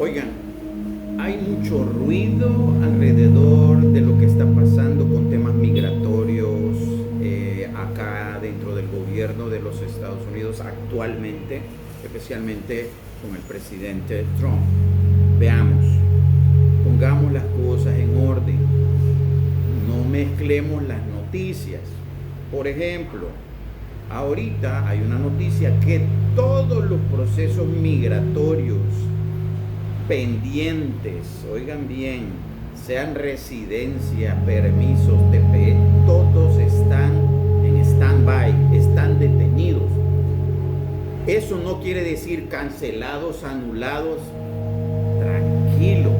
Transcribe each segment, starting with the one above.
Oigan, hay mucho ruido alrededor de lo que está pasando con temas migratorios acá dentro del gobierno de los Estados Unidos actualmente, especialmente con el presidente Trump. Veamos, pongamos las cosas en orden, no mezclemos las noticias. Por ejemplo, ahorita hay una noticia que todos los procesos migratorios pendientes, oigan bien, sean residencia, permisos, TPE, todos están en stand-by, están detenidos. Eso no quiere decir cancelados, anulados. Tranquilos,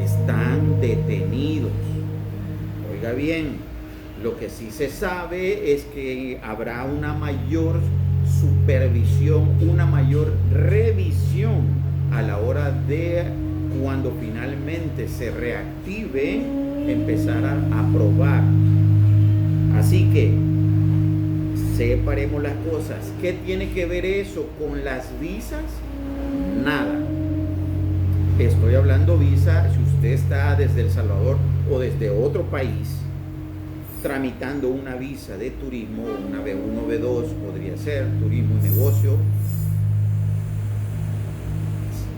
están detenidos. Oiga bien, lo que sí se sabe es que habrá una mayor supervisión, una mayor revisión a la hora de cuando finalmente se reactive, empezar a aprobar. Así que separemos las cosas. ¿Qué tiene que ver eso con las visas? Nada. Estoy hablando visa si usted está desde El Salvador o desde otro país tramitando una visa de turismo, una B1, B2, podría ser turismo y negocio.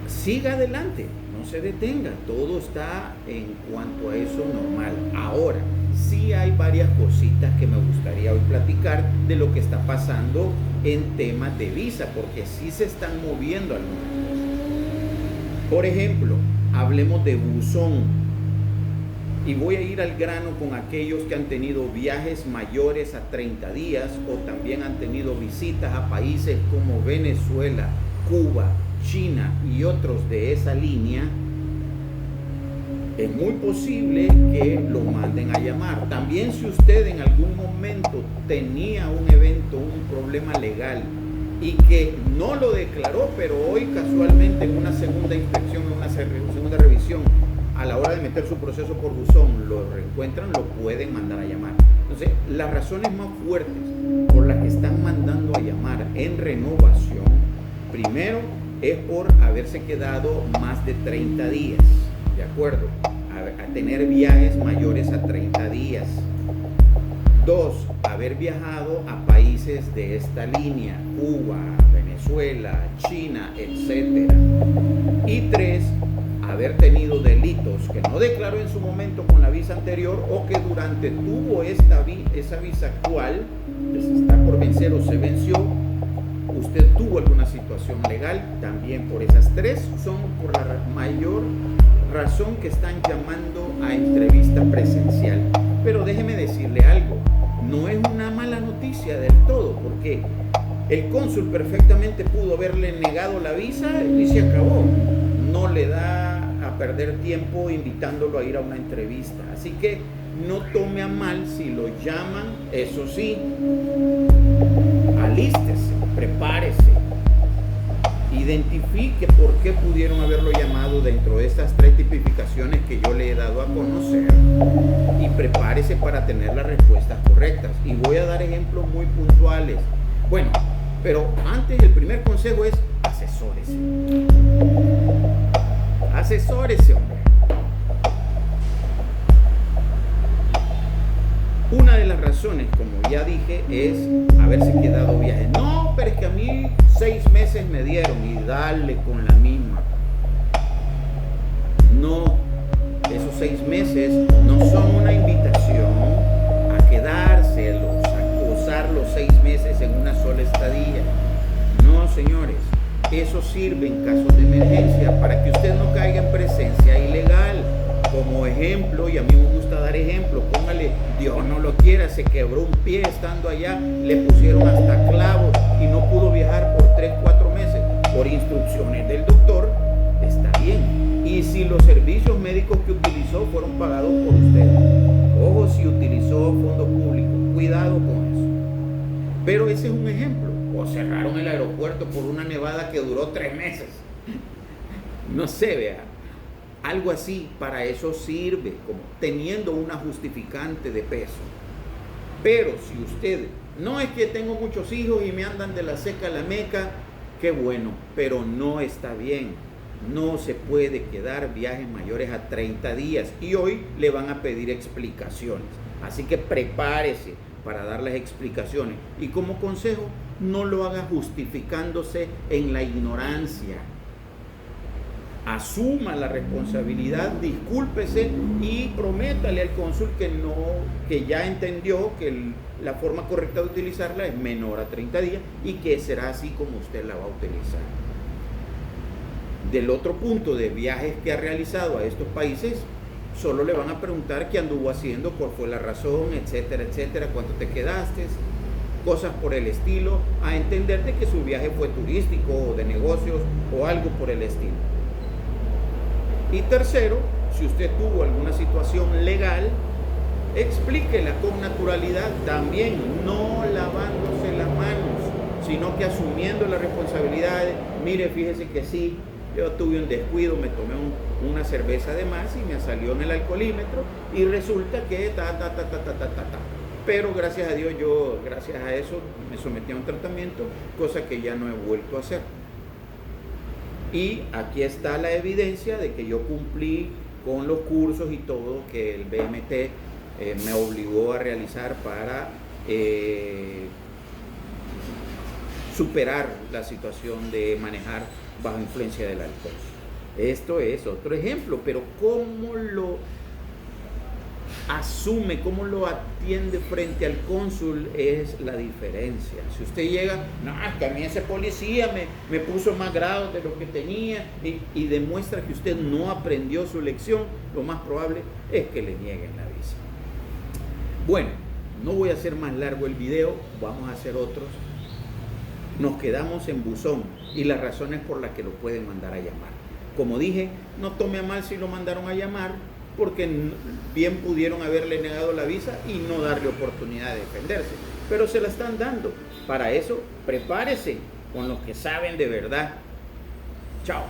Siga adelante, no se detenga, todo está en cuanto a eso normal. Ahora, sí hay varias cositas que me gustaría hoy platicar de lo que está pasando en temas de visa, porque sí se están moviendo algunas cosas. Por ejemplo, hablemos de buzón. Y voy a ir al grano con aquellos que han tenido viajes mayores a 30 días o también han tenido visitas a países como Venezuela, Cuba, China y otros de esa línea. Es muy posible que lo manden a llamar. También si usted en algún momento tenía un evento, un problema legal y que no lo declaró, pero hoy casualmente en una segunda inspección, en una segunda revisión, a la hora de meter su proceso por buzón, lo reencuentran, lo pueden mandar a llamar. Entonces, las razones más fuertes por las que están mandando a llamar en renovación, primero, es por haberse quedado más de 30 días, ¿de acuerdo? A tener viajes mayores a 30 días. 2, haber viajado a países de esta línea, Cuba, Venezuela, China, etc. Y 3, haber tenido delitos que no declaró en su momento con la visa anterior o que durante tuvo esa visa actual, que se está por vencer o se venció, usted tuvo alguna situación legal. También por esas 3 son por la mayor razón que están llamando a entrevista presencial. Pero déjeme decirle algo, no es una mala noticia del todo, porque el cónsul perfectamente pudo haberle negado la visa y se acabó. No le da a perder tiempo invitándolo a ir a una entrevista. Así que no tome a mal si lo llaman. Eso sí, alístese, prepárese, identifique por qué pudieron haberlo llamado dentro de estas 3 tipificaciones que yo le he dado a conocer y prepárese para tener las respuestas correctas. Y voy a dar ejemplos muy puntuales. Bueno, pero antes el primer consejo es asesórese. Asesórese, hombre. Una de las razones, como ya dije, es haberse quedado viaje. No, pero es que a mí 6 meses me dieron y darle con la misma. No, esos 6 meses no son una invitación a quedárselos, a gozar los 6 meses en una sola estadía. No, señores. Eso sirve en casos de emergencia para que usted no caiga en presencia ilegal. Como ejemplo, y a mí me gusta dar ejemplo, póngale, Dios no lo quiera, se quebró un pie estando allá, le pusieron hasta clavos y no pudo viajar por 3, 4 meses. Por instrucciones del doctor, está bien. Y si los servicios médicos que utilizó fueron pagados por usted. Ojo, si utilizó fondos públicos, cuidado con eso. Pero ese es un ejemplo. O cerraron el aeropuerto por una nevada que duró 3 meses. No sé, vea. Algo así, para eso sirve, como teniendo una justificante de peso. Pero si usted, no es que tengo muchos hijos y me andan de la seca a la meca, qué bueno, pero no está bien. no se puede quedar viajes mayores a 30 días y hoy le van a pedir explicaciones. Así que prepárese para dar las explicaciones y como consejo, no lo haga justificándose en la ignorancia. Asuma la responsabilidad, discúlpese y prométale al cónsul que ya entendió que la forma correcta de utilizarla es menor a 30 días y que será así como usted la va a utilizar. Del otro punto de viajes que ha realizado a estos países, solo le van a preguntar qué anduvo haciendo, cuál fue la razón, etcétera, etcétera, cuánto te quedaste, cosas por el estilo, a entender de que su viaje fue turístico o de negocios o algo por el estilo. Y tercero, si usted tuvo alguna situación legal, explíquela con naturalidad, también no lavándose las manos, sino que asumiendo la responsabilidad de, mire, fíjese que sí, yo tuve un descuido, me tomé una cerveza de más y me salió en el alcoholímetro y resulta que Pero gracias a Dios yo, gracias a eso, me sometí a un tratamiento, cosa que ya no he vuelto a hacer. Y aquí está la evidencia de que yo cumplí con los cursos y todo que el BMT me obligó a realizar para superar la situación de manejar bajo influencia del alcohol. Esto es otro ejemplo, pero ¿cómo lo asume, cómo lo atiende frente al cónsul es la diferencia? Si usted llega, no, es que a mí ese policía me puso más grados de lo que tenía y demuestra que usted no aprendió su lección, lo más probable es que le nieguen la visa. Bueno, no voy a hacer más largo el video, vamos a hacer otros. Nos quedamos en buzón y las razones por las que lo pueden mandar a llamar. Como dije, no tome a mal si lo mandaron a llamar, porque bien pudieron haberle negado la visa y no darle oportunidad de defenderse, pero se la están dando. Para eso, prepárese con los que saben de verdad. Chao.